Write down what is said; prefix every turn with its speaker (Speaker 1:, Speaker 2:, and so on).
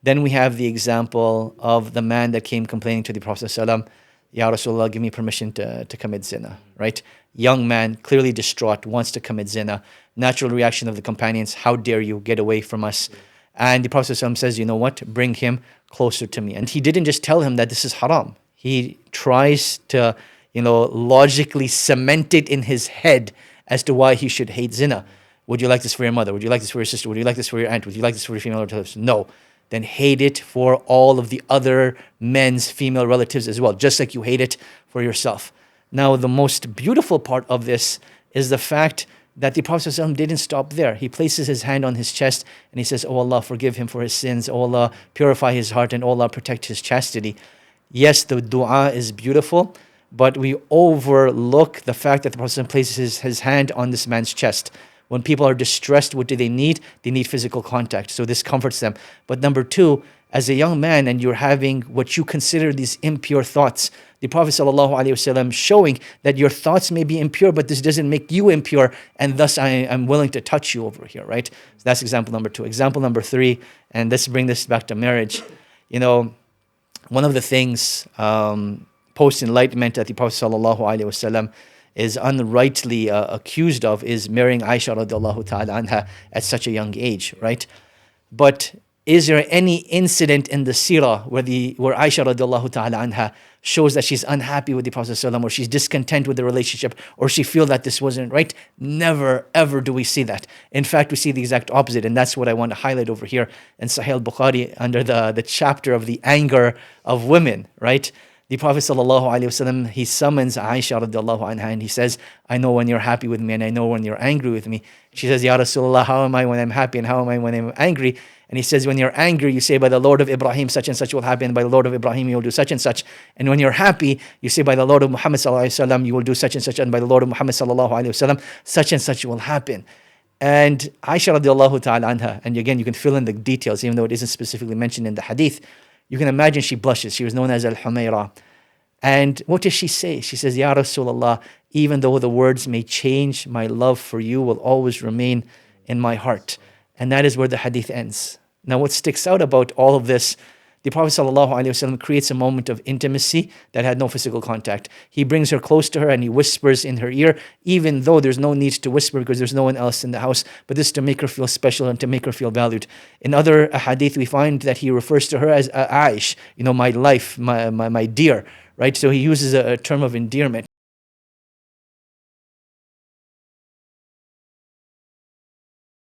Speaker 1: Then we have the example of the man that came complaining to the Prophet ﷺ, Ya Rasulullah, give me permission to commit zina, right? Young man, clearly distraught, wants to commit zina. Natural reaction of the companions, how dare you, get away from us. And the Prophet ﷺ says, you know what, bring him closer to me. And he didn't just tell him that this is haram. He tries to, logically cement it in his head as to why he should hate zina. Would you like this for your mother? Would you like this for your sister? Would you like this for your aunt? Would you like this for your female relatives? No. Then hate it for all of the other men's female relatives as well, just like you hate it for yourself. Now, the most beautiful part of this is the fact that the Prophet ﷺ didn't stop there. He places his hand on his chest and he says, Oh Allah, forgive him for his sins. Oh Allah, purify his heart, and oh Allah, protect his chastity. Yes, the dua is beautiful, but we overlook the fact that the Prophet ﷺ places his hand on this man's chest. When people are distressed, what do they need? They need physical contact. So this comforts them. But number two, as a young man and you're having what you consider these impure thoughts, the Prophet ﷺ showing that your thoughts may be impure, but this doesn't make you impure, and thus I'm willing to touch you over here, right? So that's example number two. Example number three, and let's bring this back to marriage. One of the things post-enlightenment that the Prophet ﷺ is unrightly accused of is marrying Aisha radiallahu ta'ala anha at such a young age, right? But is there any incident in the seerah where Aisha radiallahu ta'ala anha shows that she's unhappy with the Prophet ﷺ, or she's discontent with the relationship, or she feels that this wasn't right? Never, ever do we see that. In fact, we see the exact opposite, and that's what I want to highlight over here in Sahih al-Bukhari under the chapter of the anger of women, right? The Prophet ﷺ, he summons Aisha radiallahu anha and he says, I know when you're happy with me and I know when you're angry with me. She says, Ya Rasulullah, how am I when I'm happy and how am I when I'm angry? And he says, when you're angry, you say, by the Lord of Ibrahim, such and such will happen. By the Lord of Ibrahim, you will do such and such. And when you're happy, you say, by the Lord of Muhammad sallallahu alaihi wasallam, you will do such and such. And by the Lord of Muhammad sallallahu alaihi wasallam, such and such will happen. And Aisha radiallahu ta'ala anha, and again, you can fill in the details, even though it isn't specifically mentioned in the hadith. You can imagine she blushes. She was known as Al-Humayra. And what does she say? She says, Ya Rasulullah, even though the words may change, my love for you will always remain in my heart. And that is where the hadith ends. Now, what sticks out about all of this, the Prophet ﷺ creates a moment of intimacy that had no physical contact. He brings her close to her and he whispers in her ear, even though there's no need to whisper because there's no one else in the house, but this is to make her feel special and to make her feel valued. In other hadith, we find that he refers to her as Aish, my life, my dear. Right, so he uses a term of endearment.